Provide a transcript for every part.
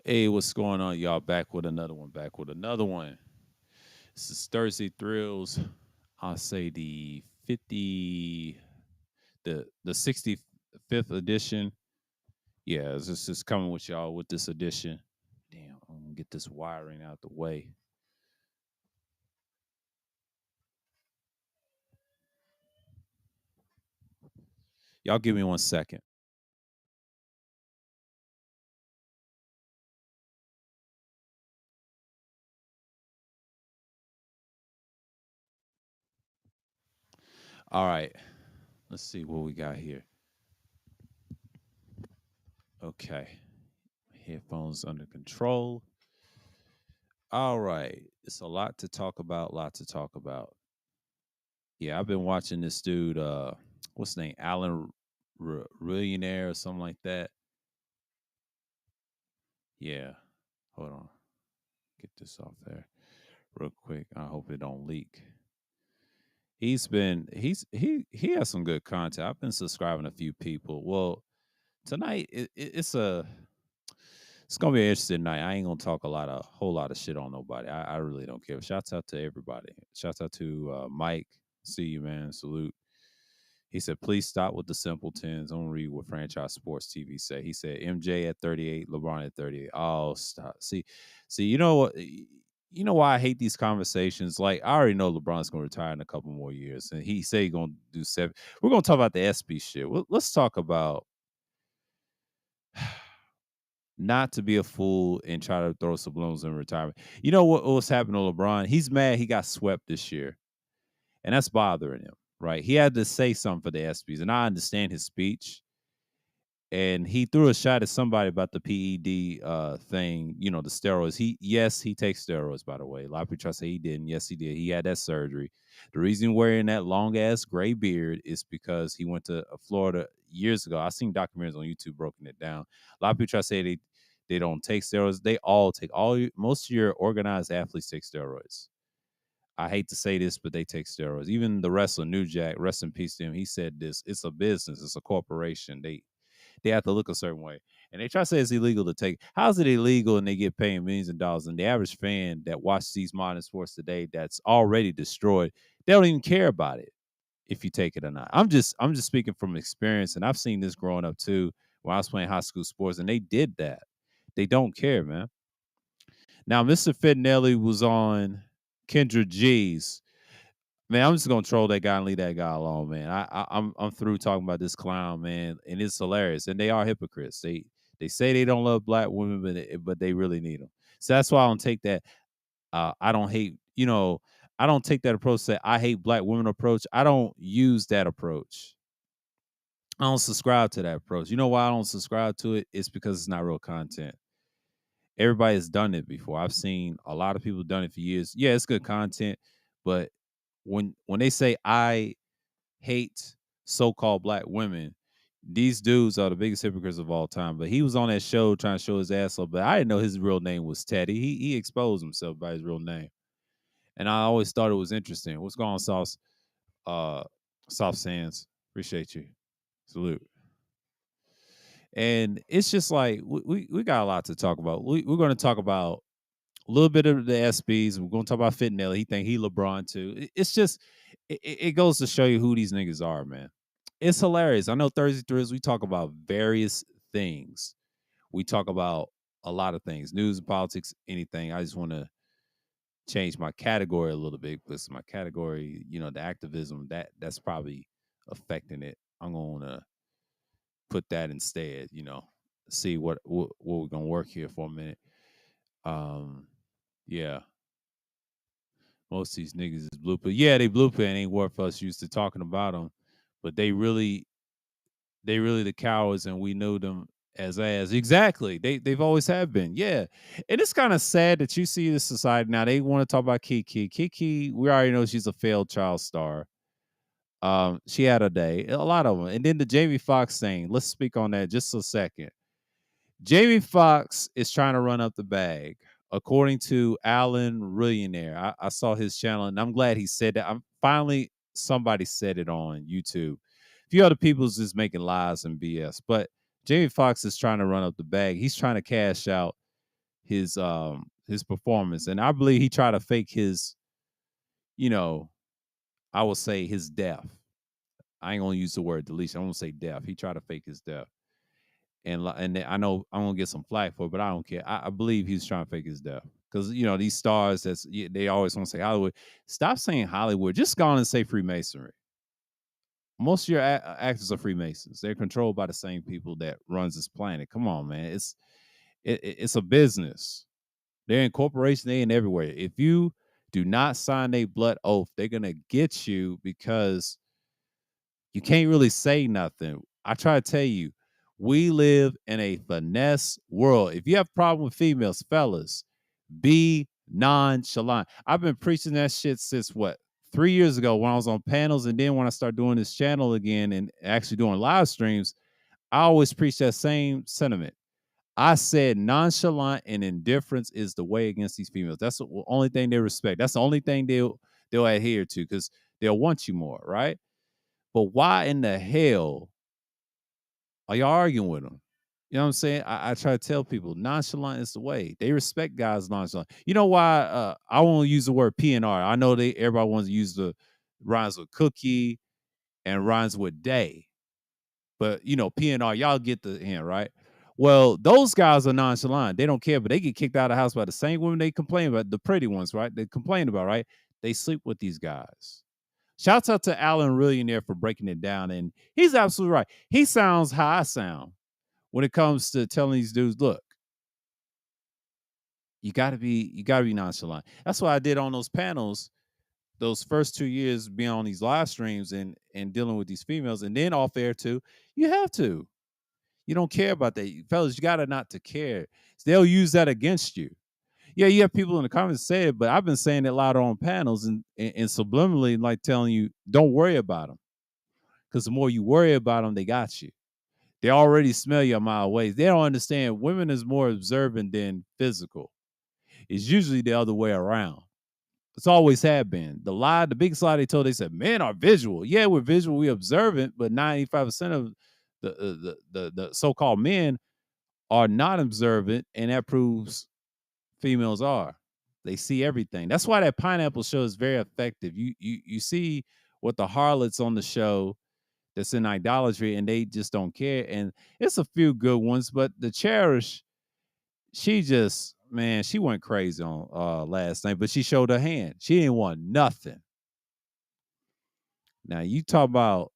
Hey, what's going on, y'all? Back with another one. This is Thursday Thrills. I'll say the 50, the 65th edition. Yeah, it's just coming with y'all with this edition. Damn, I'm gonna get this wiring out the way. Y'all give me 1 second. All right, let's see what we got here. Okay, headphones under control. All right, it's a lot to talk about. Lot to talk about. Yeah, I've been watching this dude. What's his name? Alan Millionaire or something like that. Yeah. Hold on. Get this off there real quick. I hope it don't leak. He has some good content. I've been subscribing to a few people. Well, tonight it's gonna be an interesting night. I ain't gonna talk a whole lot of shit on nobody. I really don't care. Shouts out to everybody. Shouts out to Mike. See you, man. Salute. He said, please stop with the simpletons. I'm gonna read what franchise sports TV say. He said MJ at 38, LeBron at 38. Oh, stop. See, you know what? You know why I hate these conversations? Like, I already know LeBron's gonna retire in a couple more years, and he said he's gonna do seven. We're gonna talk about the SB shit. Let's talk about not to be a fool and try to throw subliminals in retirement. You know what's happened to LeBron? He's mad he got swept this year, and that's bothering him, right? He had to say something for the ESPYS, and I understand his speech. And he threw a shot at somebody about the PED thing, the steroids. He takes steroids, by the way. A lot of people try to say he didn't. Yes, he did. He had that surgery. The reason wearing that long ass gray beard is because he went to Florida years ago. I seen documentaries on YouTube broken it down. A lot of people try to say they don't take steroids. They all take most of your organized athletes take steroids. I hate to say this, but they take steroids. Even the wrestler New Jack, rest in peace to him, he said this. It's a business, it's a corporation. They have to look a certain way. And they try to say it's illegal to take. How's it illegal and they get paid millions of dollars? And the average fan that watches these modern sports today that's already destroyed, they don't even care about it if you take it or not. I'm just speaking from experience, and I've seen this growing up too when I was playing high school sports, and they did that. They don't care, man. Now, Mr. Fitnelli was on Kendra G's. Man, I'm just gonna troll that guy and leave that guy alone, man. I'm through talking about this clown, man, and it's hilarious. And they are hypocrites. They say they don't love black women, but they really need them. So that's why I don't take that. I don't hate. I don't take that approach. That I hate black women approach. I don't use that approach. I don't subscribe to that approach. You know why I don't subscribe to it? It's because it's not real content. Everybody has done it before. I've seen a lot of people done it for years. Yeah, it's good content, but when they say I hate so-called black women, these dudes are the biggest hypocrites of all time. But he was on that show trying to show his ass up, but I didn't know his real name was Teddy. He exposed himself by his real name, and I always thought it was interesting. What's going on, Sauce? Uh, Soft Sands, appreciate you. Salute. And it's just like we got a lot to talk about. We're going to talk about a little bit of the SBs. We're going to talk about Fitnelli. He think he LeBron too. It's just it goes to show you who these niggas are, man. It's hilarious. I know Thursday Thrills, we talk about various things. We talk about a lot of things, news and politics, anything. I just want to change my category a little bit because my category, the activism, that's probably affecting it. I'm going to put that instead, see what we're going to work here for a minute. Um, yeah, most of these niggas is blue. Yeah, they blue pill ain't worth us used to talking about them, but they really the cowards, and we know them as exactly. They've always have been. Yeah, and it's kind of sad that you see this society now. They want to talk about Kiki. Kiki, we already know she's a failed child star. She had a day, a lot of them, and then the Jamie Foxx thing. Let's speak on that just a second. Jamie Foxx is trying to run up the bag, according to Alan Millionaire. I saw his channel, and I'm glad he said that. I'm finally somebody said it on YouTube. A few other people's just making lies and BS, but Jamie Foxx is trying to run up the bag. He's trying to cash out. his performance. And I believe he tried to fake his, you know, I would say his death. I ain't gonna use the word deletion. I'm gonna say death. He tried to fake his death. And I know I'm gonna get some flack for it, but I don't care. I believe he's trying to fake his death because these stars they always want to say Hollywood. Stop saying Hollywood. Just go on and say Freemasonry. Most of your actors are Freemasons. They're controlled by the same people that runs this planet. Come on, man. It's a business. They're in corporations. They're in everywhere. If you do not sign a blood oath, they're gonna get you because you can't really say nothing. I try to tell you, we live in a finesse world. If you have a problem with females, fellas, be nonchalant. I've been preaching that shit since what, 3 years ago when I was on panels, and then when I started doing this channel again and actually doing live streams, I always preach that same sentiment. I said nonchalant and indifference is the way against these females. That's the only thing they respect. That's the only thing they'll adhere to because they'll want you more, right? But why in the hell are y'all arguing with them? You know what I'm saying? I try to tell people nonchalant is the way. They respect guys nonchalant. You know why I won't use the word PNR. I know everybody wants to use the rhymes with cookie and rhymes with day. But PNR, y'all get the hint, right? Well, those guys are nonchalant. They don't care, but they get kicked out of the house by the same women they complain about, the pretty ones, right? They complain about, right? They sleep with these guys. Shouts out to Alan Millionaire for breaking it down. And he's absolutely right. He sounds how I sound when it comes to telling these dudes, look, you gotta be nonchalant. That's what I did on those panels, those first 2 years being on these live streams and dealing with these females, and then off air too. You have to. You don't care about that. Fellas, you gotta not to care. They'll use that against you. Yeah, you have people in the comments say it, but I've been saying it louder on panels and subliminally like telling you, don't worry about them. Because the more you worry about them, they got you. They already smell you a mile away. They don't understand women is more observant than physical. It's usually the other way around. It's always have been. The biggest lie they told, they said, men are visual. Yeah, we're visual, we're observant, but 95% of the so-called men are not observant, and that proves females are. They see everything. That's why that pineapple show is very effective. You see what the harlots on the show that's in idolatry, and they just don't care. And it's a few good ones, but the Cherish, she just, man, she went crazy on last night, but she showed her hand. She didn't want nothing. Now you talk about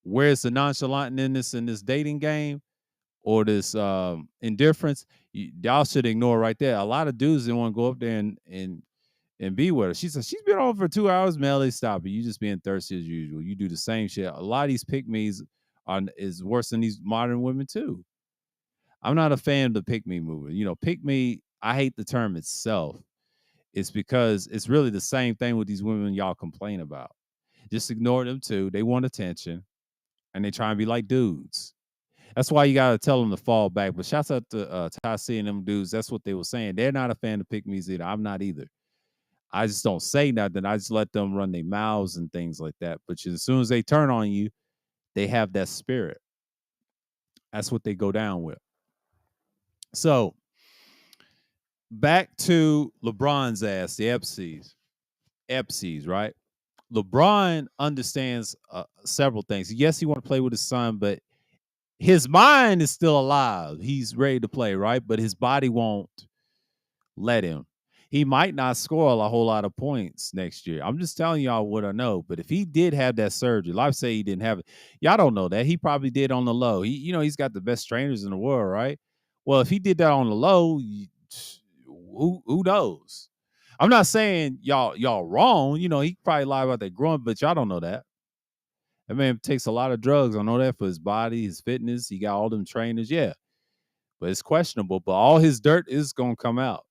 where's the nonchalant in this dating game or this indifference. Y'all should ignore right there. A lot of dudes didn't want to go up there and be with her. She said she's been on for 2 hours. Melly, stop it. You just being thirsty as usual. You do the same shit. A lot of these pick-me's is worse than these modern women too. I'm not a fan of the pick-me movement. Pick-me, I hate the term itself. It's because it's really the same thing with these women y'all complain about. Just ignore them too. They want attention and they try and be like dudes. That's why you gotta tell them to fall back. But shouts out to Tasi and them dudes. That's what they were saying. They're not a fan of pick-me's either. I'm not either. I just don't say nothing. I just let them run their mouths and things like that. But as soon as they turn on you, they have that spirit. That's what they go down with. So back to LeBron's ass, the Epsies, right? LeBron understands several things. Yes, he want to play with his son, but his mind is still alive. He's ready to play, right? But his body won't let him. He might not score a whole lot of points next year. I'm just telling y'all what I know. But if he did have that surgery, like say he didn't have it, y'all don't know that. He probably did on the low. He's got the best trainers in the world, right? Well, if he did that on the low, who knows? I'm not saying y'all wrong. He probably lied about that growing, but y'all don't know that. That man takes a lot of drugs. I know that for his body, his fitness. He got all them trainers, yeah. But it's questionable. But all his dirt is gonna come out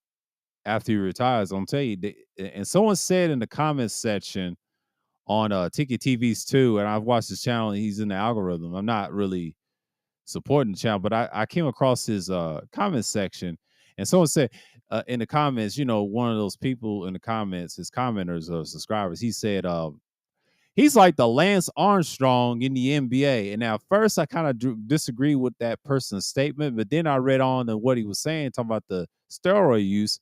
after he retires. I'm tell you. And someone said in the comments section on Ticket TV's too, and I've watched his channel. And he's in the algorithm. I'm not really supporting the channel, but I came across his comment section, and someone said in the comments, one of those people in the comments, his commenters or subscribers, he said, He's like the Lance Armstrong in the NBA. And now, first, I kind of disagree with that person's statement, but then I read on to what he was saying, talking about the steroid use.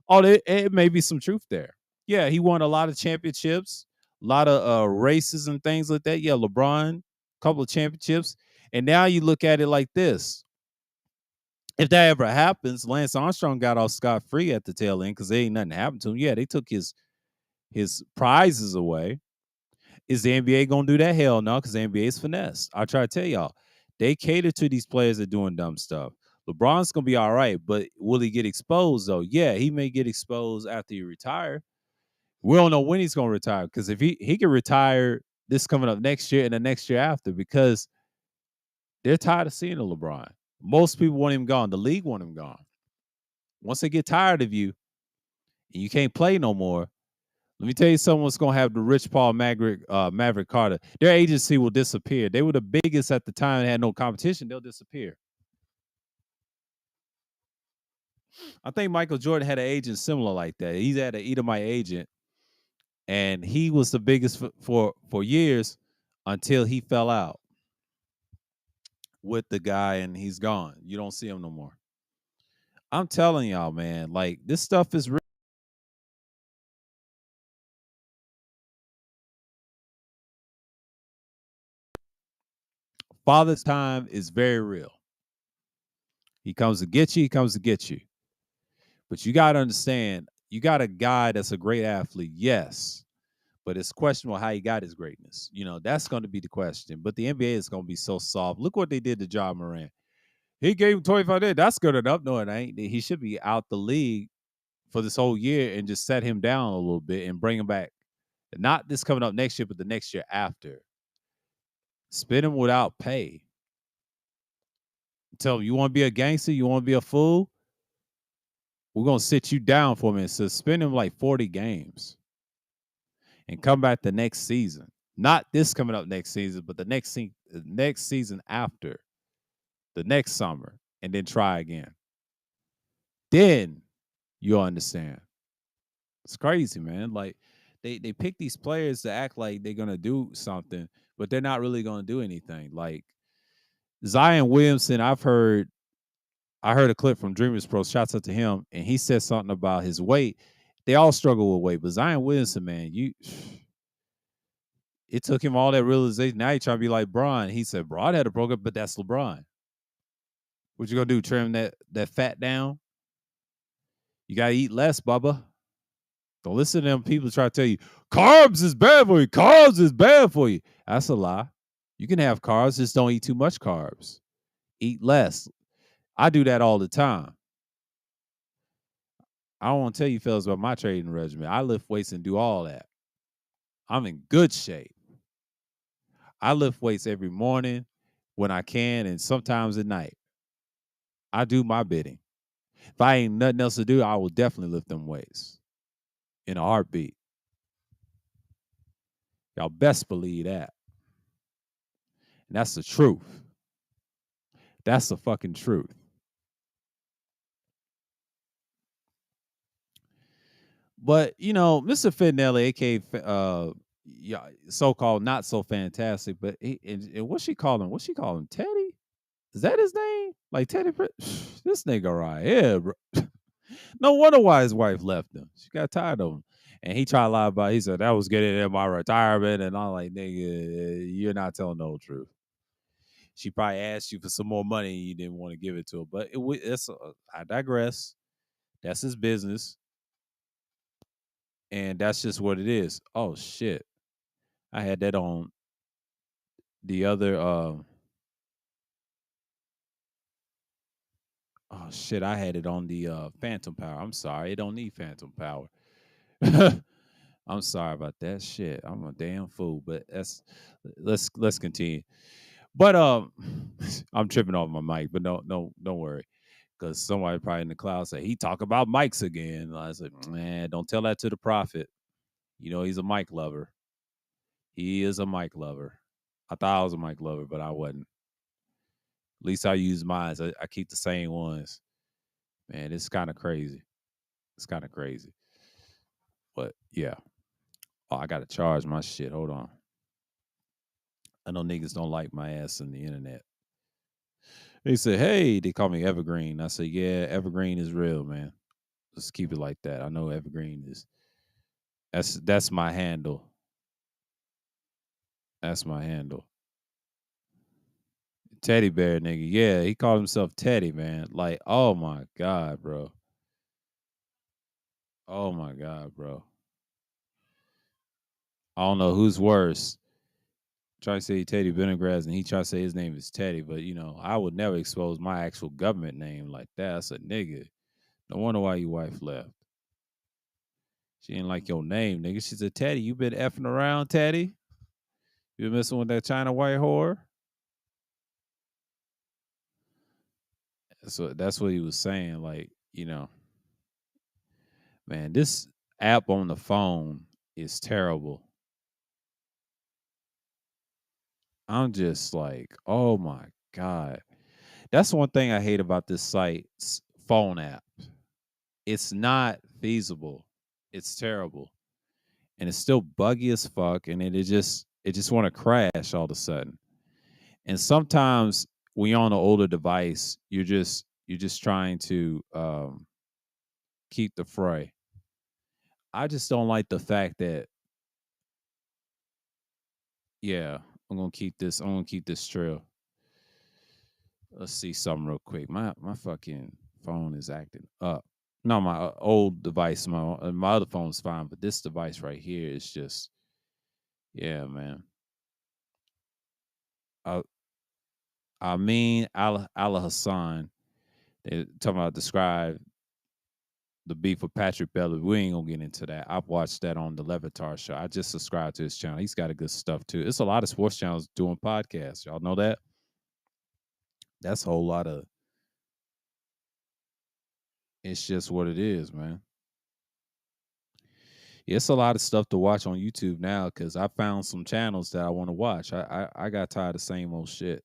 Oh, it may be some truth there. Yeah, he won a lot of championships, a lot of races and things like that. Yeah, LeBron, couple of championships. And now you look at it like this. If that ever happens, Lance Armstrong got off scot free at the tail end because there ain't nothing happened to him. Yeah, they took his prizes away. Is the NBA gonna do that? Hell no, because the NBA is finesse. I try to tell y'all, they cater to these players that doing dumb stuff. LeBron's gonna be all right, but will he get exposed though? Yeah, he may get exposed after he retire. We don't know when he's gonna retire because if he can retire this coming up next year and the next year after, because they're tired of seeing a LeBron. Most people want him gone. The league want him gone. Once they get tired of you and you can't play no more, let me tell you something what's going to happen to Rich Paul, Maverick Carter. Their agency will disappear. They were the biggest at the time and had no competition. They'll disappear. I think Michael Jordan had an agent similar like that. He had an Edomite agent, and he was the biggest for years until he fell out with the guy, and he's gone. You don't see him no more. I'm telling y'all, man, like this stuff is real. Father's time is very real. He comes to get you, he comes to get you. But you got to understand, you got a guy that's a great athlete, yes, but it's questionable how he got his greatness. You know, that's going to be the question. But the NBA is going to be so soft. Look what they did to John Moran. He gave him 25 days. That's good enough. No, it ain't. He should be out the league for this whole year and just set him down a little bit and bring him back. Not this coming up next year, but the next year after. Spin him without pay. Tell him, you want to be a gangster? You want to be a fool? We're going to sit you down for a minute. Suspend him like 40 games and come back the next season. Not this coming up next season, but the next season after, the next summer, and then try again. Then you'll understand. It's crazy, man. Like they pick these players to act like they're gonna do something, but they're not really gonna do anything. Like Zion Williamson, I heard a clip from Dreamers Pro. Shouts out to him, and he said something about his weight. They all struggle with weight, but Zion Williamson, man, it took him all that realization. Now he trying to be like Bron. He said, Bron had a program, but that's LeBron. What you gonna do? Trim that fat down? You gotta eat less, Bubba. Don't listen to them people try to tell you carbs is bad for you. Carbs is bad for you. That's a lie. You can have carbs, just don't eat too much carbs. Eat less. I do that all the time. I don't want to tell you fellas about my training regimen. I lift weights and do all that. I'm in good shape. I lift weights every morning when I can and sometimes at night. I do my bidding. If I ain't nothing else to do, I will definitely lift them weights in a heartbeat. Y'all best believe that. And that's the truth. That's the fucking truth. But you know, Mr. Finelli, aka yeah, so-called not so fantastic, but and what she call him? What she call him? Teddy? Is that his name? Like Teddy? This nigga right here, bro. No wonder why his wife left him. She got tired of him. And he tried to lie about it. He said, that was getting in my retirement. And I'm like, nigga, you're not telling the whole truth. She probably asked you for some more money and you didn't want to give it to her. But I digress. That's his business. And that's just what it is. Oh, shit. I had that on the other. Oh, shit. I had it on the Phantom Power. I'm sorry. It don't need Phantom Power. I'm sorry about that shit. I'm a damn fool, but let's continue. But I'm tripping off my mic, but don't worry, because somebody probably in the cloud say he talk about mics again. And I said, man, don't tell that to the prophet. You know he's a mic lover. He is a mic lover. I thought I was a mic lover, but I wasn't. At least I use mine. I keep the same ones. Man, it's kind of crazy. It's kind of crazy. But yeah. Oh, I gotta charge my shit. Hold on. I know niggas don't like my ass on the internet. They say, hey, they call me Evergreen. I say, yeah, Evergreen is real, man. Let's keep it like that. I know Evergreen is that's my handle. That's my handle. Teddy bear nigga. Yeah, he called himself Teddy, man. Like, oh my God, bro. Oh my God, bro. I don't know who's worse. Try to say Teddy Pendergrass and he try to say his name is Teddy, but I would never expose my actual government name like that. That's a nigga. No wonder why your wife left. She didn't like your name, nigga. She said, Teddy, you been effing around, Teddy? You been messing with that China white whore? So that's what he was saying. Like, man, this app on the phone is terrible. I'm just like, oh my God. That's one thing I hate about this site's phone app. It's not feasible. It's terrible. And it's still buggy as fuck. And it just want to crash all of a sudden. And sometimes when you're on an older device, you're just trying to keep the fray. I just don't like the fact that, yeah, I'm gonna keep this trail. Let's see something real quick. My fucking phone is acting up. No, my old device, my other phone's fine, but this device right here is just, yeah, man. I I mean, Al Hassan, they talking about describe the beef with Patrick Belly. We ain't gonna get into that. I've watched that on the Levitar show. I just subscribed to his channel. He's got a good stuff too. It's a lot of sports channels doing podcasts. Y'all know that? That's a whole lot of. It's just what it is, man. Yeah, it's a lot of stuff to watch on YouTube now because I found some channels that I want to watch. I got tired of the same old shit.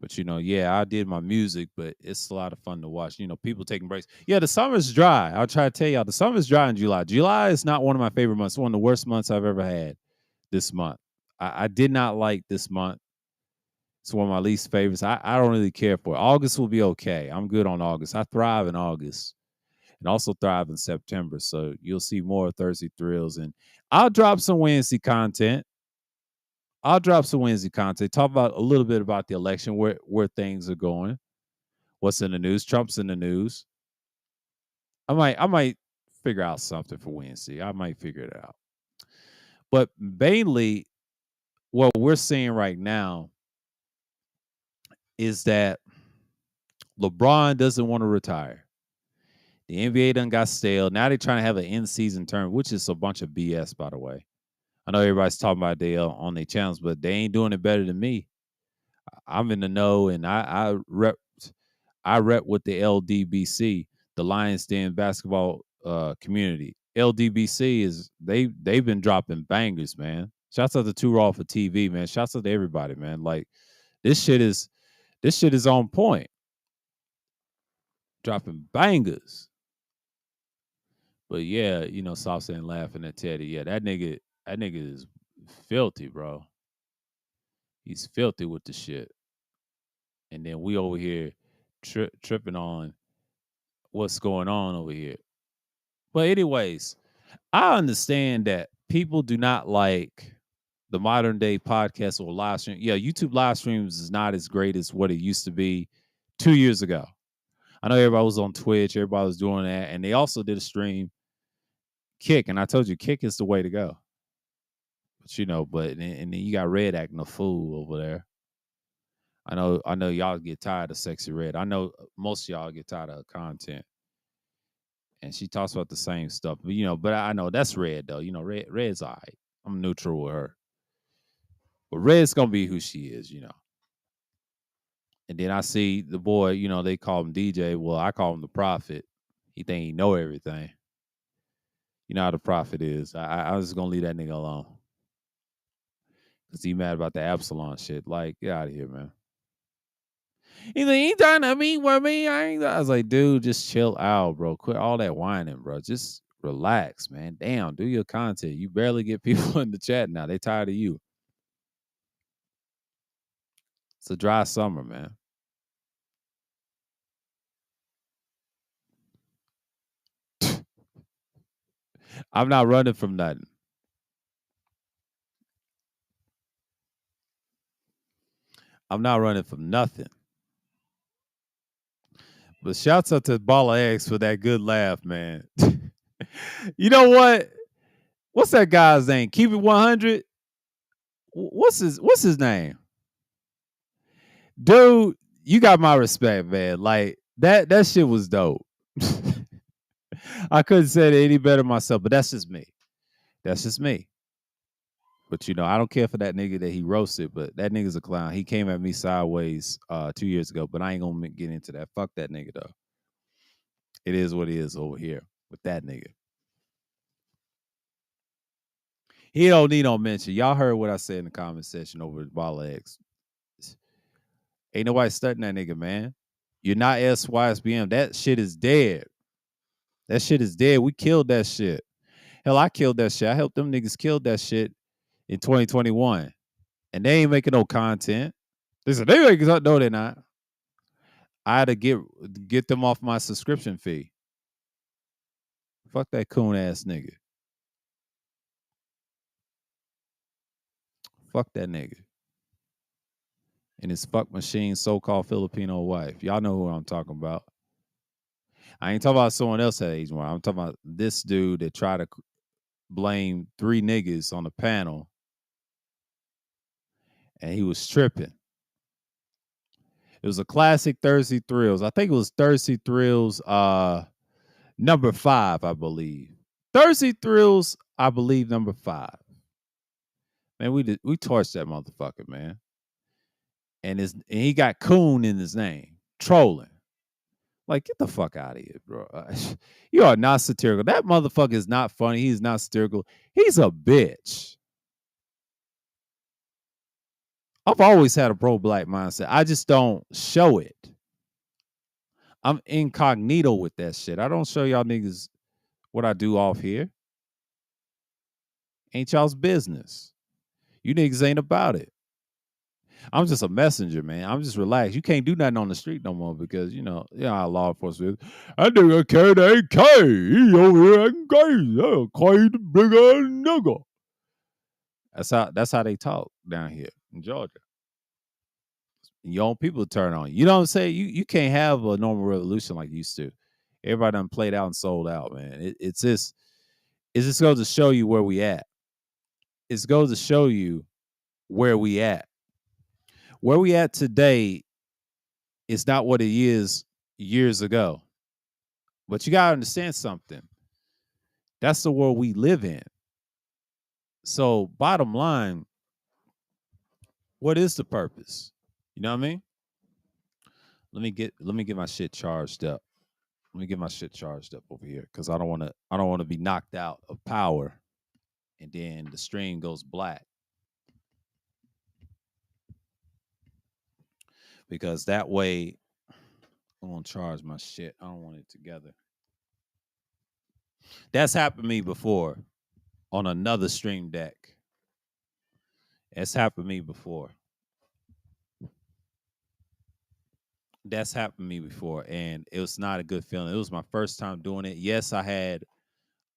But yeah, I did my music, but it's a lot of fun to watch. People taking breaks. Yeah, the summer's dry. I'll try to tell y'all the summer's dry in July. July is not one of my favorite months. It's one of the worst months I've ever had this month. I did not like this month. It's one of my least favorites. I don't really care for it. August will be okay. I'm good on August. I thrive in August and also thrive in September. So you'll see more Thursday Thrills. And I'll drop some Wednesday content. Talk about a little bit about the election, where things are going, what's in the news. Trump's in the news. I might figure out something for Wednesday. I might figure it out. But mainly, what we're seeing right now is that LeBron doesn't want to retire. The NBA done got stale. Now they're trying to have an in-season term, which is a bunch of BS, by the way. I know everybody's talking about they on their channels, but they ain't doing it better than me. I'm in the know, and I rep with the LDBC, the Lions Den basketball community. LDBC is they've been dropping bangers, man. Shouts out to Two Raw for TV, man. Shouts out to everybody, man. Like this shit is on point. Dropping bangers. But yeah, Sauce and laughing at Teddy. Yeah, that nigga is filthy, bro. He's filthy with the shit. And then we over here tripping on what's going on over here. But anyways, I understand that people do not like the modern day podcast or live stream. Yeah, YouTube live streams is not as great as what it used to be 2 years ago. I know everybody was on Twitch, everybody was doing that, and they also did a stream Kick, and I told you Kick is the way to go. But and then you got Red acting a fool over there. I know y'all get tired of Sexy Red. I know most of y'all get tired of content. And she talks about the same stuff. But I know that's Red though. Red's all right. I'm neutral with her. But Red's gonna be who she is. And then I see the boy, they call him DJ. Well, I call him the prophet. He think he know everything. You know how the prophet is. I was just gonna leave that nigga alone. Cause he mad about the Absalom shit. Like, get out of here, man. He's like, he trying to meet with me. I was like, dude, just chill out, bro. Quit all that whining, bro. Just relax, man. Damn, do your content. You barely get people in the chat now. They tired of you. It's a dry summer, man. I'm not running from nothing. I'm not running from nothing. But shouts out to Ball of Eggs for that good laugh, man. You know what? What's that guy's name? Keep it 100. What's his name? Dude, you got my respect, man. Like that shit was dope. I couldn't say it any better myself, but that's just me. That's just me. But I don't care for that nigga that he roasted, but that nigga's a clown. He came at me sideways 2 years ago, but I ain't gonna get into that. Fuck that nigga though. It is what it is over here with that nigga. He don't need no mention. Y'all heard what I said in the comment section over at Ball X. Ain't nobody studying that nigga, man. You're not SYSBM. That shit is dead. That shit is dead. We killed that shit. Hell, I killed that shit. I helped them niggas kill that shit in 2021. And they ain't making no content. They said they making no, they're not. I had to get them off my subscription fee. Fuck that coon ass nigga. Fuck that nigga. And his fuck machine so-called Filipino wife. Y'all know who I'm talking about. I ain't talking about someone else at age one. I'm talking about this dude that tried to blame 3 niggas on the panel, and he was tripping. It was a classic Thursday Thrills. I think it was Thursday Thrills number 5, I believe. Thursday Thrills, I believe, number 5. Man, we torched that motherfucker, man. And he got coon in his name, trolling. Like, get the fuck out of here, bro. You are not satirical. That motherfucker is not funny. He's not satirical. He's a bitch. I've always had a pro-black mindset. I just don't show it. I'm incognito with that shit. I don't show y'all niggas what I do off here. Ain't y'all's business. You niggas ain't about it. I'm just a messenger, man. I'm just relaxed. You can't do nothing on the street no more because how law enforcement. That nigga carried an AK. He over here acting crazy. Crazy bigger nigga. That's how they talk down here in Georgia. Your own people turn on you. You know what I'm saying? You can't have a normal revolution like you used to. Everybody done played out and sold out, man. It's just goes to show you where we at. It goes to show you where we at. Where we at today is not what it is years ago. But you gotta understand something. That's the world we live in. So bottom line, what is the purpose? You know what I mean? Let me get my shit charged up. Let me get my shit charged up over here because I don't want to be knocked out of power, and then the stream goes black. Because that way, I'm gonna charge my shit. I don't want it together. That's happened to me before on another stream deck. It's happened to me before. That's happened to me before, and it was not a good feeling. It was my first time doing it. Yes, I had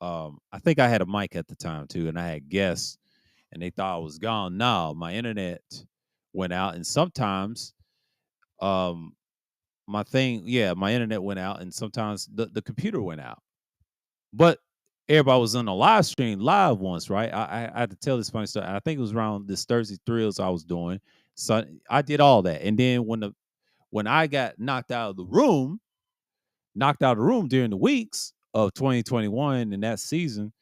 I think I had a mic at the time too, and I had guests, and they thought I was gone. No, my internet went out, and sometimes um my internet went out, and sometimes the computer went out. But everybody was on the live stream live once, right? I had to tell this funny story. I think it was around this Thursday Thrills I was doing. So I did all that, and then when I got knocked out of the room during the weeks of 2021 and that season.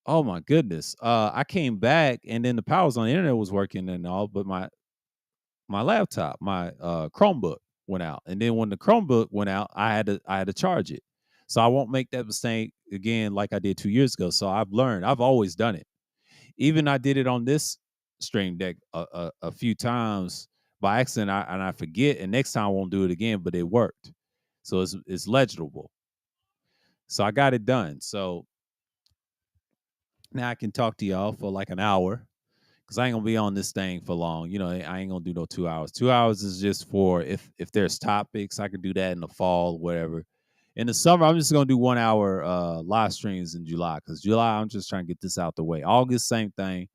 Oh my goodness. I came back and then the powers on the internet was working and all, but my laptop, my Chromebook went out. And then when the Chromebook went out, I had to charge it. So I won't make that mistake again like I did 2 years ago. So I've learned. I've always done it. Even I did it on this stream deck a few times by accident, and I forget. And next time I won't do it again, but it worked. So it's legible. So I got it done. So now I can talk to y'all for like an hour because I ain't gonna be on this thing for long. I ain't gonna do no 2 hours. 2 hours is just for if there's topics, I could do that in the fall, whatever. In the summer, I'm just gonna do 1 hour live streams in July because July I'm just trying to get this out the way. August, same thing.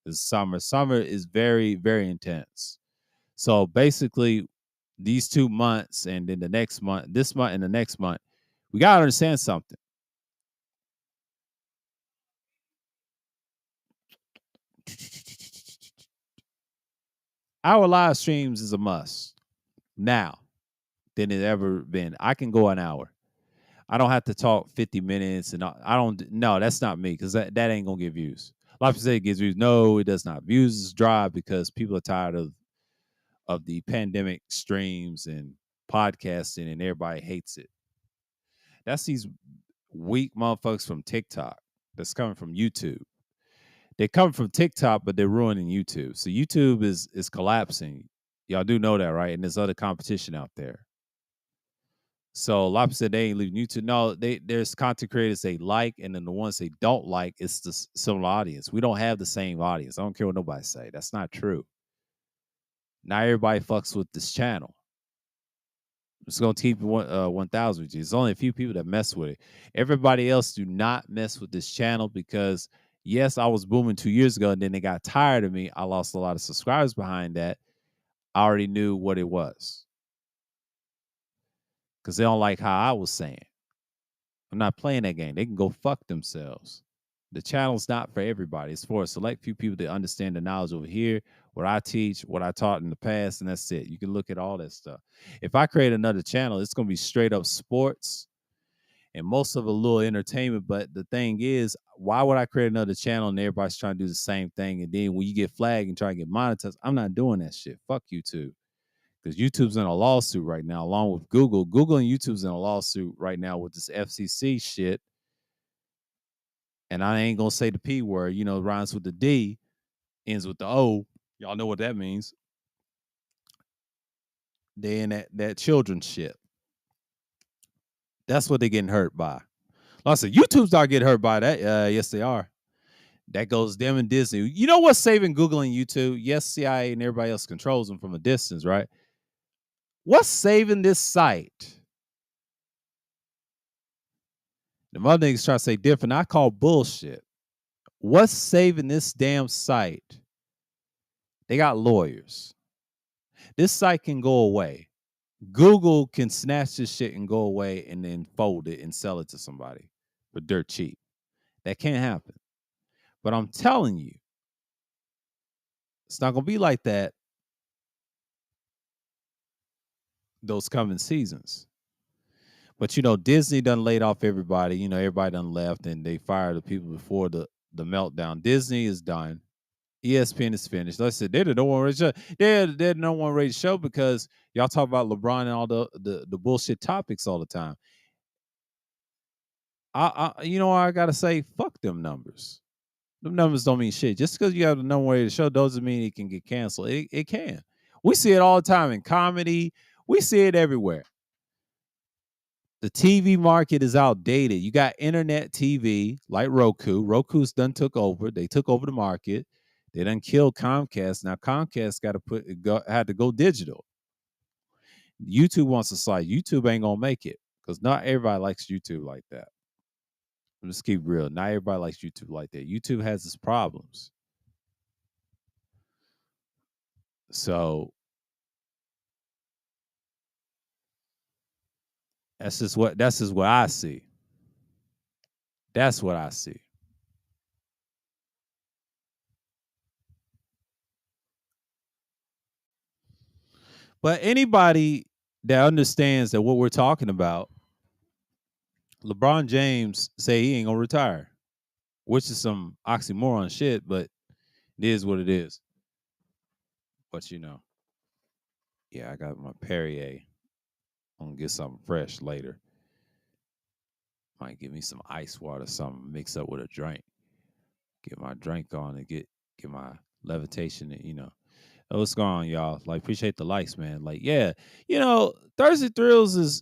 This summer. Summer is very, very intense. So basically, these 2 months and then the next month, this month and the next month, we gotta understand something. Our live streams is a must now than it ever been. I can go an hour. I don't have to talk 50 minutes, and I don't. No, that's not me because that ain't gonna get views. A lot of people say it gets views. No, it does not. Views is dry because people are tired of the pandemic streams and podcasting, and everybody hates it. That's these weak motherfuckers from TikTok that's coming from YouTube. They come from TikTok, but they're ruining YouTube. So YouTube is collapsing. Y'all do know that, right? And there's other competition out there. So a lot of people said they ain't leaving YouTube. No, there's content creators they like, and then the ones they don't like, it's the similar audience. We don't have the same audience. I don't care what nobody say. That's not true. Not everybody fucks with this channel. It's gonna keep 1,000 with you. There's only a few people that mess with it. Everybody else do not mess with this channel because yes, I was booming 2 years ago, and then they got tired of me. I lost a lot of subscribers behind that. I already knew what it was because they don't like how I was saying. I'm not playing that game. They can go fuck themselves. The channel's not for everybody. It's for a select few people that understand the knowledge over here, what I teach, what I taught in the past, and that's it. You can look at all that stuff. If I create another channel, it's gonna be straight up sports and most of a little entertainment. But the thing is, why would I create another channel and everybody's trying to do the same thing? And then when you get flagged and try to get monetized, I'm not doing that shit. Fuck YouTube. Because YouTube's in a lawsuit right now, along with Google. Google and YouTube's in a lawsuit right now with this FCC shit. And I ain't gonna say the P word, rhymes with the D, ends with the O. Y'all know what that means. They in that children's shit. That's what they're getting hurt by. Like I said, YouTube's not getting hurt by that. Yes, they are. That goes them and Disney. You know what's saving Google and YouTube? Yes, CIA and everybody else controls them from a distance, right? What's saving this site? The mother niggas try to say different. I call bullshit. What's saving this damn site? They got lawyers. This site can go away. Google can snatch this shit and go away and then fold it and sell it to somebody for dirt cheap. That can't happen. But I'm telling you, it's not gonna be like that those coming seasons. But Disney done laid off everybody. Everybody done left and they fired the people before the meltdown. Disney is done. ESPN is finished. Like I said, they're the no one rated show. They're no one rated show because y'all talk about LeBron and all the bullshit topics all the time. I gotta say, fuck them numbers. Them numbers don't mean shit. Just because you have the number one rated show doesn't mean it can get canceled. It can. We see it all the time in comedy. We see it everywhere. The TV market is outdated. You got internet TV like Roku. Roku's done took over. They took over the market. They done killed Comcast. Now Comcast had to go digital. YouTube wants to slide. YouTube ain't gonna make it because not everybody likes YouTube like that. Let's keep real. Not everybody likes YouTube like that. YouTube has its problems. So that's just what I see. That's what I see. But anybody that understands that what we're talking about, LeBron James say he ain't gonna retire, which is some oxymoron shit, but it is what it is. But yeah, I got my Perrier. I'm gonna get something fresh later. Might give me some ice water, something mixed up with a drink. Get my drink on and get my levitation. And. Oh, what's going on, y'all? Like, appreciate the likes, man. Like, yeah, Thursday Thrills is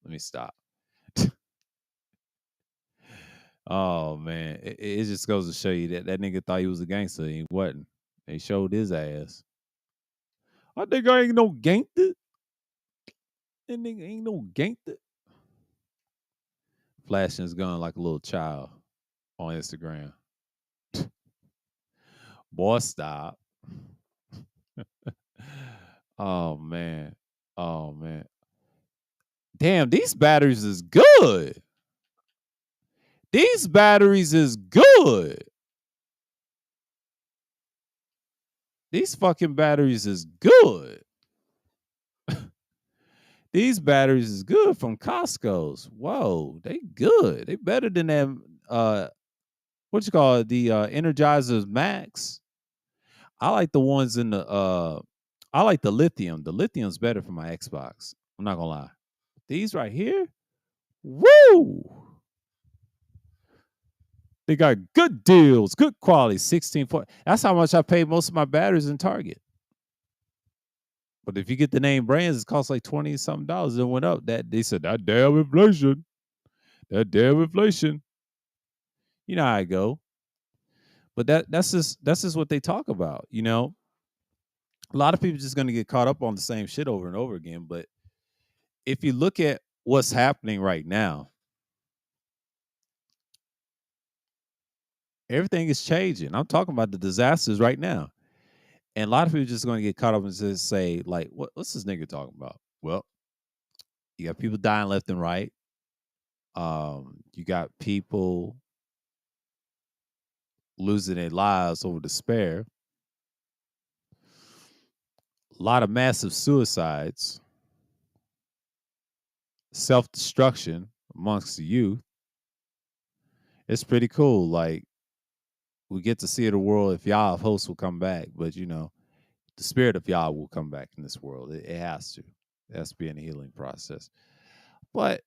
Let me stop. Oh man, it just goes to show you that that nigga thought he was a gangster. He wasn't. They showed his ass. I think I ain't no gangster. That nigga ain't no gangster. Flashing his gun like a little child on Instagram. Boy, stop. Oh man. Oh man. Damn, these batteries is good. These batteries is good. These fucking batteries is good. These batteries is good from Costco's. Whoa, they good. They better than them. What you call it? The Energizers Max. I like the ones in the. I like the lithium. The lithium's better for my Xbox. I'm not gonna lie. These right here, woo! They got good deals, good quality. 1640. That's how much I paid most of my batteries in Target. But if you get the name brands, it costs like 20 something dollars. It went up. That they said that damn inflation. That damn inflation. You know how I go. But that's just what they talk about, you know. A lot of people just gonna get caught up on the same shit over and over again. But if you look at what's happening right now, everything is changing. I'm talking about the disasters right now. And a lot of people just gonna get caught up and just say, like, what's this nigga talking about? Well, you got people dying left and right. You got people losing their lives over despair. A lot of massive suicides, self-destruction amongst the youth. It's pretty cool. Like, we get to see the world if y'all hosts will come back, but you know, the spirit of y'all will come back in this world. It has to. It has to be in a healing process. But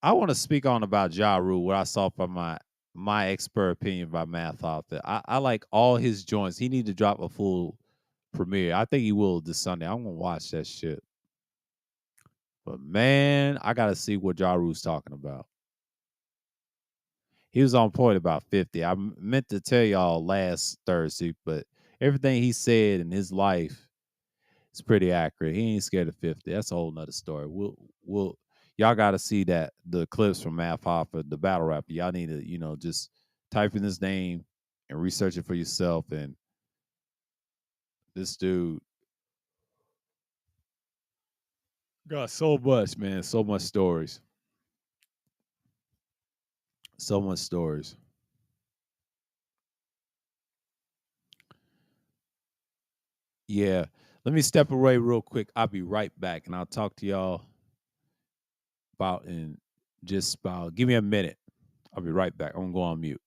I want to speak on about Ja Rule, what I saw from my expert opinion by Math Author. I like all his joints. He need to drop a full premiere. I think he will this Sunday. I'm gonna watch that shit. But man, I gotta see what Ja Rule's talking about. He was on point about 50. I meant to tell y'all last Thursday, but everything he said in his life is pretty accurate. He ain't scared of 50. That's a whole nother story. We'll y'all gotta see that the clips from Math Hoffa, the battle rapper. Y'all need to, you know, just type in his name and research it for yourself. And this dude got so much, man, so much stories. So much stories. Yeah. Let me step away real quick. I'll be right back and I'll talk to y'all about in just about give me a minute. I'll be right back. I'm gonna go on mute.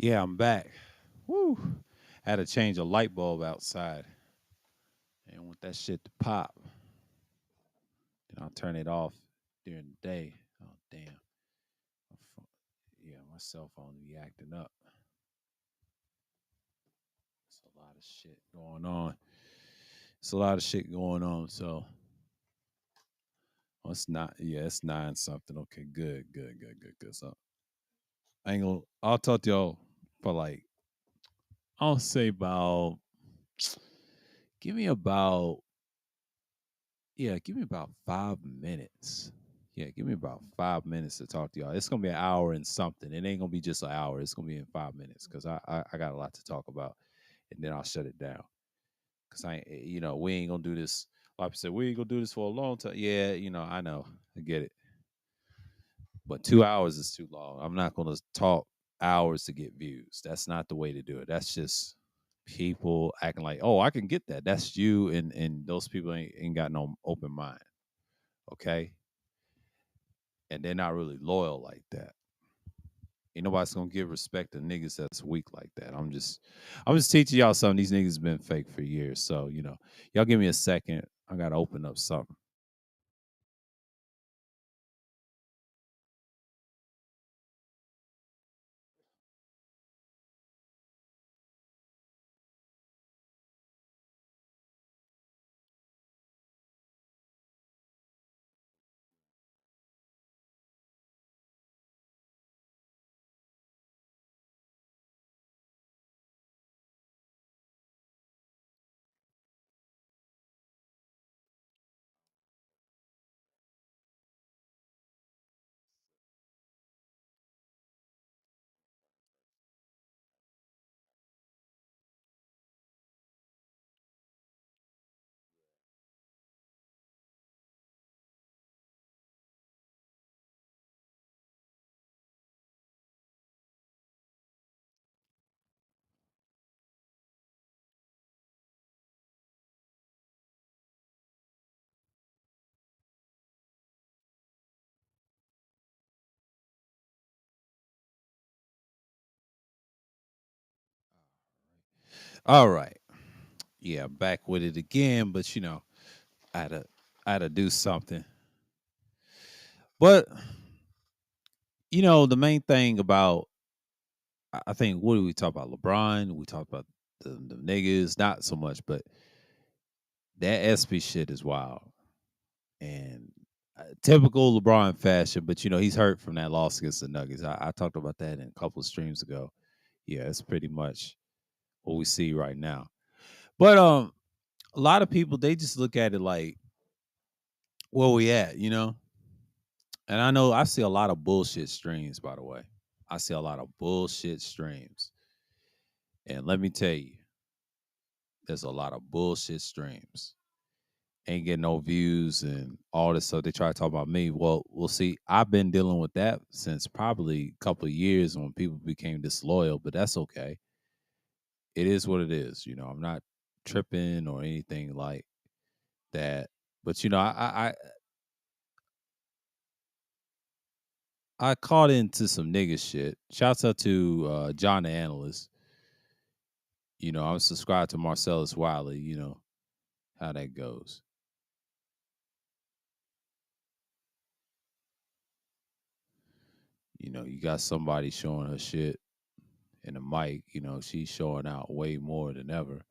Yeah, I'm back. Woo. Had to change a light bulb outside. And want that shit to pop. Then I'll turn it off during the day. Oh damn. Yeah, my cell phone be acting up. It's a lot of shit going on. It's a lot of shit going on. So it's not. Yeah, it's 9 something. Okay, good. So I ain't gonna. I'll talk to y'all for like. I'll say about. Give me about. Yeah, give me about 5 minutes. Yeah, give me about 5 minutes to talk to y'all. It's gonna be an hour and something. It ain't gonna be just an hour. It's gonna be in 5 minutes because I got a lot to talk about, and then I'll shut it down. Cause we ain't gonna do this. Like I said, we ain't gonna do this for a long time. Yeah, I know, I get it. But 2 hours is too long. I'm not gonna talk hours to get views. That's not the way to do it. That's just people acting like, oh, I can get that. That's you, and those people ain't got no open mind. Okay, and they're not really loyal like that. Ain't nobody's gonna give respect to niggas that's weak like that. I'm just teaching y'all something. These niggas been fake for years. So, y'all give me a second. I gotta open up something. All right. Yeah, back with it again, but I had to I had to do something. But the main thing about I think what do we talk about? LeBron, we talk about the niggas, not so much, but that SP shit is wild. And typical LeBron fashion, but he's hurt from that loss against the Nuggets. I talked about that in a couple of streams ago. Yeah, it's pretty much what we see right now. But a lot of people they just look at it like where we at. And I know I see a lot of bullshit streams, by the way. I see a lot of bullshit streams. And let me tell you, there's a lot of bullshit streams. Ain't getting no views and all this stuff. They try to talk about me. Well, we'll see. I've been dealing with that since probably a couple of years when people became disloyal, but that's okay. It is what it is. I'm not tripping or anything like that. But I caught into some nigga shit. Shouts out to John the Analyst. I'm subscribed to Marcellus Wiley. You know how that goes. You got somebody showing her shit in the mic. She's showing out way more than ever.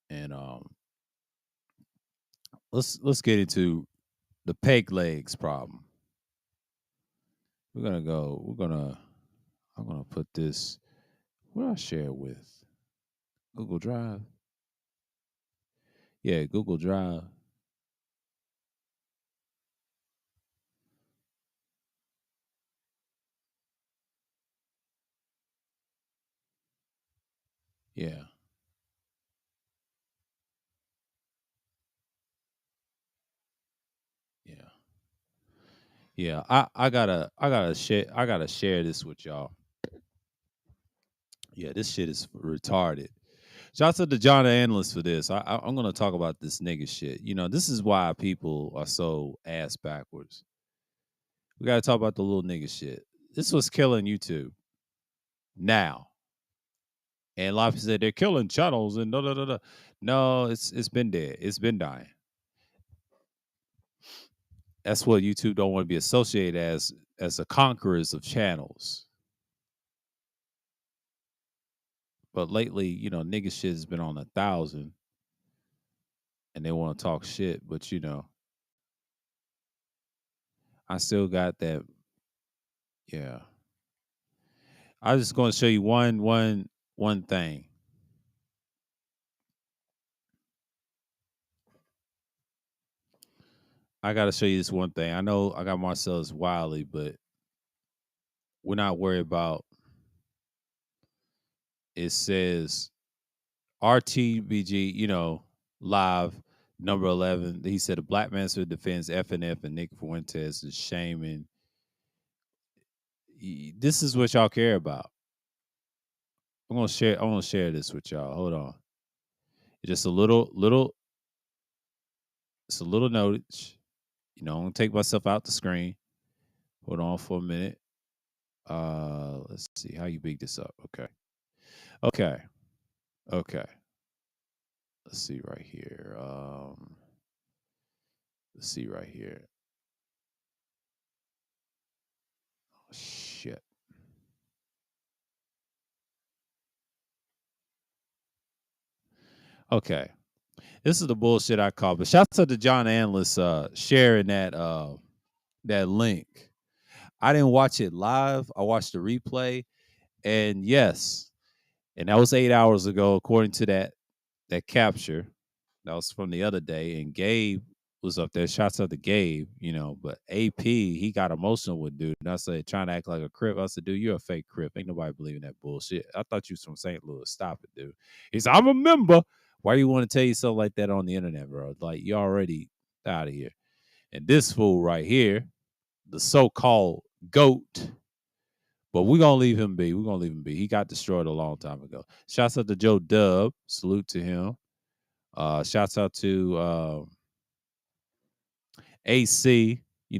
And let's get into the peg legs problem. I'm gonna put this. What do I share it with? Google Drive. Yeah, Google Drive. Yeah, yeah, yeah. I gotta share this with y'all. Yeah, this shit is retarded. Shout out to the John the Analyst for this. I'm gonna talk about this nigga shit. This is why people are so ass backwards. We gotta talk about the little nigga shit. This was killing YouTube. now. And a lot of people said they're killing channels and da da da da. No, it's been dead. It's been dying. That's what YouTube don't want to be associated as the conquerors of channels. But lately, nigga shit has been on 1,000, and they want to talk shit. But I still got that. Yeah, I was just going to show you one thing. I got to show you this one thing. I know I got Marcellus Wiley, but we're not worried about. It says RTBG, live number 11. He said a black man defends FNF and Nick Fuentes is shaming. This is what y'all care about. I'm gonna share. I want to share this with y'all. Hold on. Just a little. It's a little notice. I'm gonna take myself out the screen. Hold on for a minute. Let's see how you big this up. Okay. Okay. Okay. Let's see right here. Let's see right here. Shit. Okay. This is the bullshit I call. But shouts out to John Anlis sharing that link. I didn't watch it live. I watched the replay. And yes, and that was 8 hours ago, according to that capture. That was from the other day. And Gabe was up there. Shouts out to Gabe, but AP, he got emotional with dude. And I said, trying to act like a Crip. I said, dude, you're a fake Crip. Ain't nobody believing that bullshit. I thought you was from St. Louis. Stop it, dude. He said, I'm a member. Why do you want to tell you something like that on the internet, bro? Like, you already out of here. And this fool right here, the so-called GOAT, but we're gonna leave him be. We're gonna leave him be. He got destroyed a long time ago. Shouts out to Joe Dub. Salute to him. Shouts out to AC. He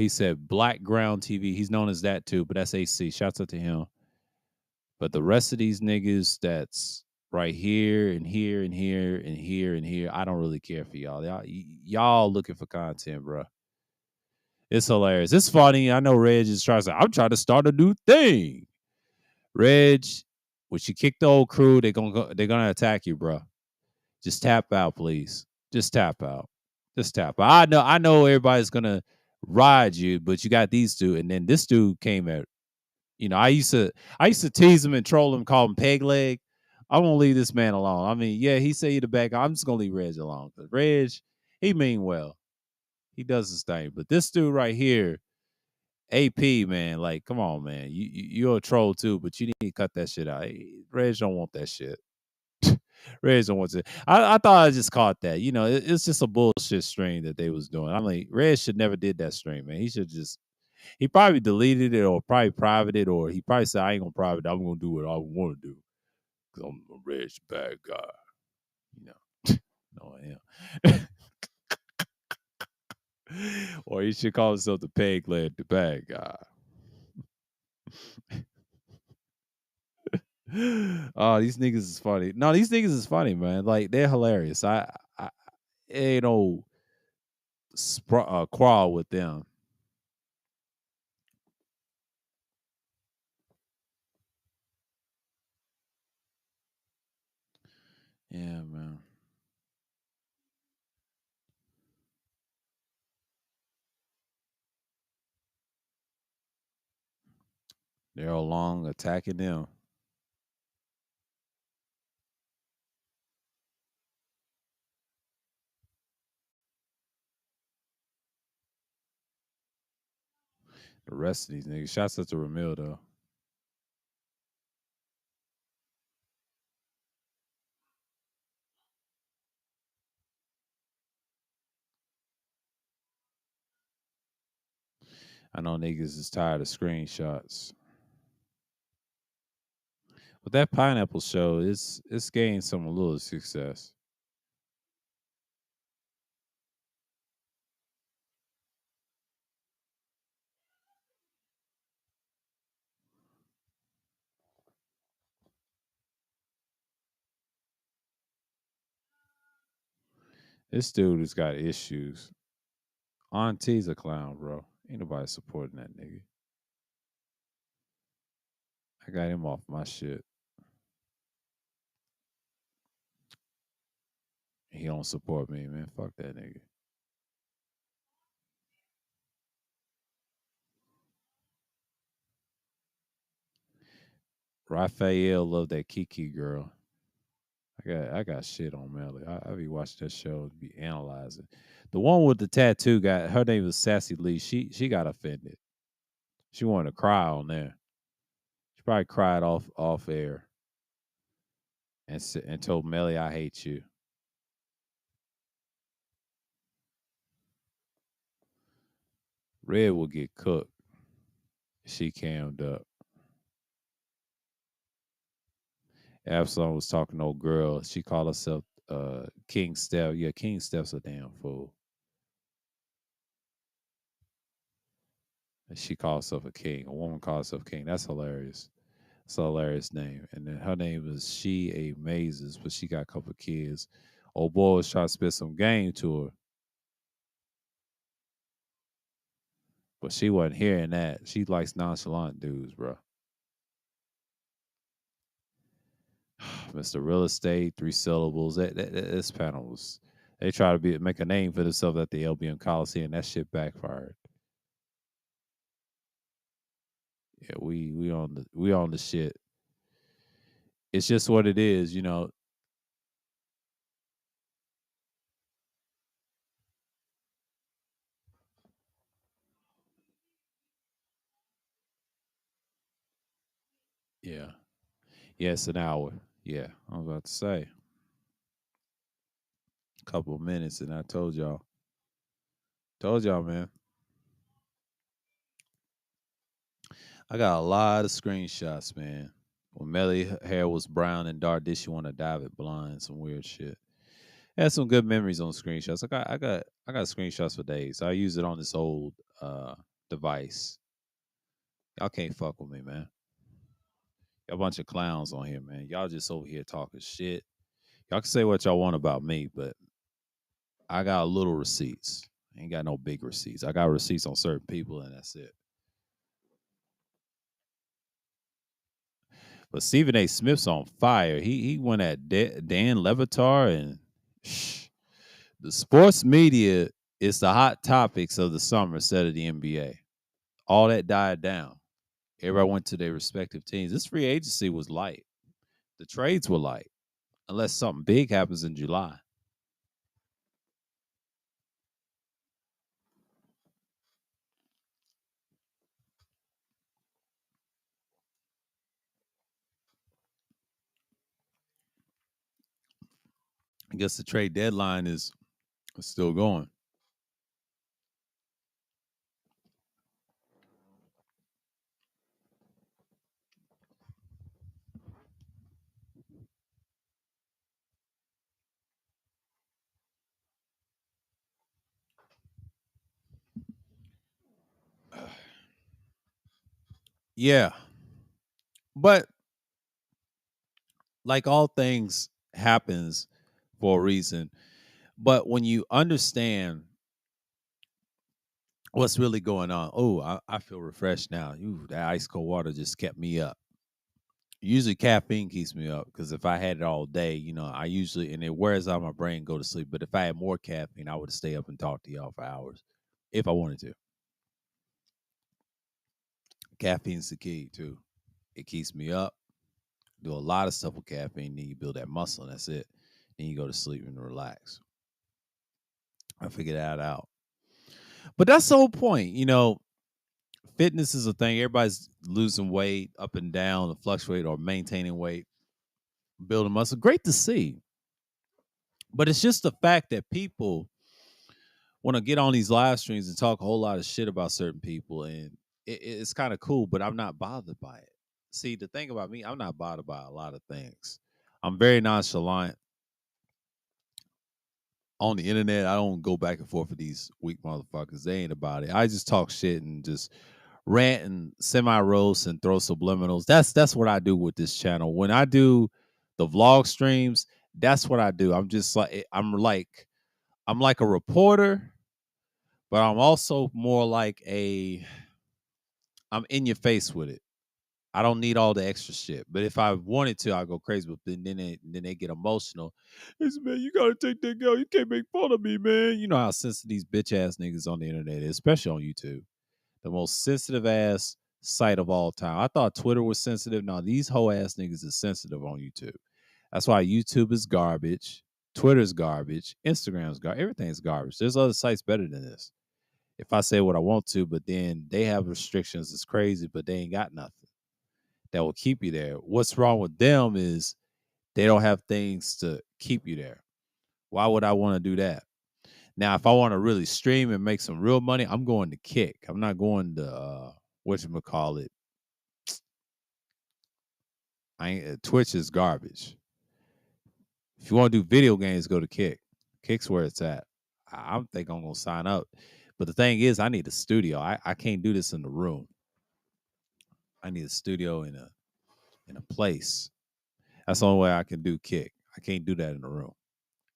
said Black Ground TV. He's known as that too, but that's AC. Shouts out to him. But the rest of these niggas that's right here and here and here and here and here, I don't really care for y'all. Y'all looking for content, bro. It's hilarious. It's funny. I know Reg is trying to say, I'm trying to start a new thing. Reg, when you kick the old crew, they're gonna attack you, bro. Just tap out, please. Just tap out. Just tap out. I know everybody's gonna ride you, but you got these two, and then this dude came at. I used to tease him and troll him, call him peg leg. I'm gonna leave this man alone. I mean, yeah, he said he the bad guy. I'm just gonna leave Reg alone because Reg, he mean well. He does his thing, but this dude right here, AP man, like, come on, man, you're a troll too, but you need to cut that shit out. Reg don't want that shit. Reg don't want it. I thought I just caught that. It's just a bullshit stream that they was doing. I'm like, Reg should never did that stream, man. He probably deleted it or probably privated it, or he probably said, I ain't gonna private it. I'm gonna do what I want to do because I'm a Reg bad guy. You know, no, I am. Or he should call himself the peg leg, the bad guy. Oh, these niggas is funny. No, these niggas is funny, man. Like, they're hilarious. I ain't no quarrel with them. Yeah, man. They're along attacking them. The rest of these niggas. Shouts out to Ramil though. I know niggas is tired of screenshots. But that pineapple show it's gained some little success. This dude has got issues. Auntie's a clown, bro. Ain't nobody supporting that nigga. I got him off my shit. He don't support me, man. Fuck that nigga. Raphael love that Kiki girl. I got shit on Melly. I be watching that show, be analyzing. The one with the tattoo guy, her name was Sassy Lee. She got offended. She wanted to cry on there. She probably cried off air and told Melly, "I hate you." Red will get cooked. She cammed up. Absalom was talking to old girl. She called herself King Steph. Yeah, King Steph's a damn fool. And she called herself a king. A woman called herself king. That's hilarious. It's a hilarious name. And then her name is She A Mazes, but she got a couple of kids. Old boy was trying to spit some game to her, but she wasn't hearing that. She likes nonchalant dudes, bro. Mr. Real Estate, three syllables. This panel was. They try to make a name for themselves at the LBM Coliseum. That shit backfired. Yeah, we on the shit. It's just what it is, you know. Yeah. Yeah, it's an hour. Yeah, I was about to say a couple of minutes, and I told y'all, man. I got a lot of screenshots, man. When Melly hair was brown and dark, did she want to dive it blind? Some weird shit. Had some good memories on screenshots. I got screenshots for days. I use it on this old device. Y'all can't fuck with me, man. Y'all a bunch of clowns on here, man. Y'all just over here talking shit. Y'all can say what y'all want about me, but I got little receipts. I ain't got no big receipts. I got receipts on certain people, and that's it. But Stephen A. Smith's on fire. He went at Dan Levitar, and shh, the sports media is the hot topics of the summer instead of the NBA. All that died down. Everybody went to their respective teams. This free agency was light. The trades were light, unless something big happens in July. I guess the trade deadline is still going. Yeah, but like all things happens for a reason. But when you understand what's really going on, oh, I feel refreshed now. Ooh, that ice cold water just kept me up. Usually caffeine keeps me up because if I had it all day, I usually and it wears out my brain, go to sleep. But if I had more caffeine, I would stay up and talk to y'all for hours if I wanted to. Caffeine's the key too. It keeps me up. Do a lot of stuff with caffeine. Then you build that muscle, and that's it. Then you go to sleep and relax. I figured that out. But that's the whole point. Fitness is a thing. Everybody's losing weight up and down, fluctuate or maintaining weight, building muscle. Great to see. But it's just the fact that people want to get on these live streams and talk a whole lot of shit about certain people, and it's kind of cool. But I'm not bothered by it. See, the thing about me, I'm not bothered by a lot of things. I'm very nonchalant on the internet. I don't go back and forth with these weak motherfuckers. They ain't about it. I just talk shit and just rant and semi roast and throw subliminals. That's what I do with this channel. When I do the vlog streams, that's what I do. I'm just like I'm like a reporter, but I'm also more like I'm in your face with it. I don't need all the extra shit. But if I wanted to, I'll go crazy. But then they get emotional. It's, man, you gotta take that girl. You can't make fun of me, man. You know how sensitive these bitch ass niggas on the internet is, especially on YouTube. The most sensitive ass site of all time. I thought Twitter was sensitive. Now these hoe ass niggas is sensitive on YouTube. That's why YouTube is garbage. Twitter's garbage. Instagram's garbage. Everything's garbage. There's other sites better than this. If I say what I want to, but then they have restrictions, it's crazy, but they ain't got nothing that will keep you there. What's wrong with them is they don't have things to keep you there. Why would I want to do that? Now, if I want to really stream and make some real money, I'm going to Kick. I'm not going to whatchamacallit. Twitch is garbage. If you want to do video games, go to Kick. Kick's where it's at. I think I'm gonna sign up. But the thing is, I need a studio. I can't do this in the room. I need a studio in a place. That's the only way I can do Kick. I can't do that in the room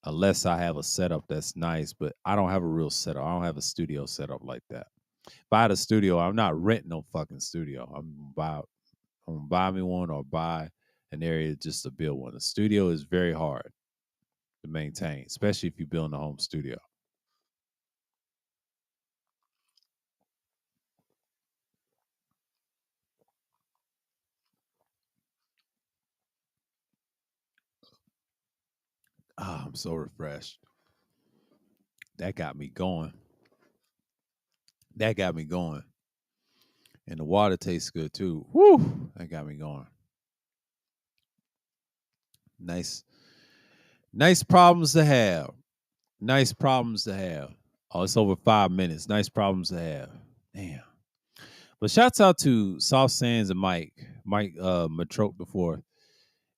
unless I have a setup that's nice. But I don't have a real setup. I don't have a studio setup like that. If I had a studio, I'm not renting no fucking studio. I'm gonna buy me one or buy an area just to build one. A studio is very hard to maintain, especially if you build a home studio. Ah, I'm so refreshed. That got me going. That got me going. And the water tastes good too. Woo! That got me going. Nice, nice problems to have. Nice problems to have. Oh, it's over 5 minutes. Nice problems to have. Damn. But shouts out to Soft Sands and Mike Matrope before.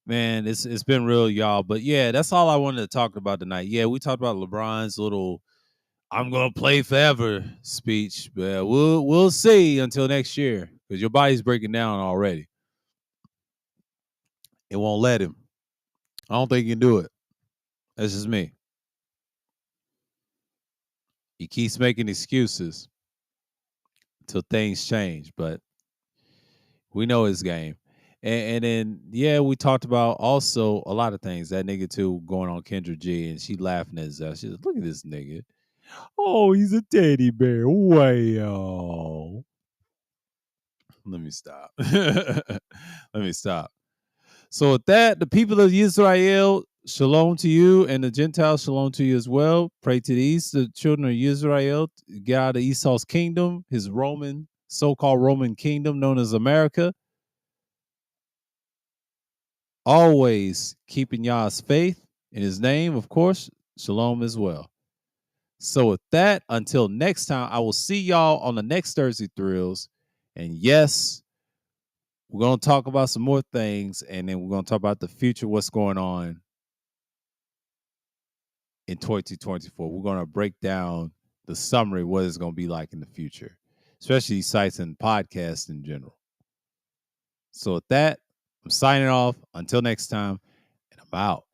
Man, it's been real, y'all. But yeah, that's all I wanted to talk about tonight. Yeah, we talked about LeBron's little "I'm gonna play forever" speech. But we'll see until next year because your body's breaking down already. It won't let him. I don't think he can do it. That's just me. He keeps making excuses until things change, but we know his game. And then yeah, we talked about also a lot of things. That nigga too going on Kendra G, and she laughing at his ass. She's like, "Look at this nigga. Oh, he's a teddy bear. Wow." Let me stop. Let me stop. So with that, the people of Israel, shalom to you, and the Gentiles, shalom to you as well. Pray to the east, the children of Israel, get out of Esau's kingdom, his Roman, so-called Roman kingdom known as America. Always keeping Yah's faith in his name, of course. Shalom as well. So with that, until next time, I will see y'all on the next Thursday Thrills. And yes, we're going to talk about some more things, and then we're going to talk about the future, what's going on in 2024. We're going to break down the summary, what it's going to be like in the future, especially sites and podcasts in general. So with that, I'm signing off. Until next time, and I'm out.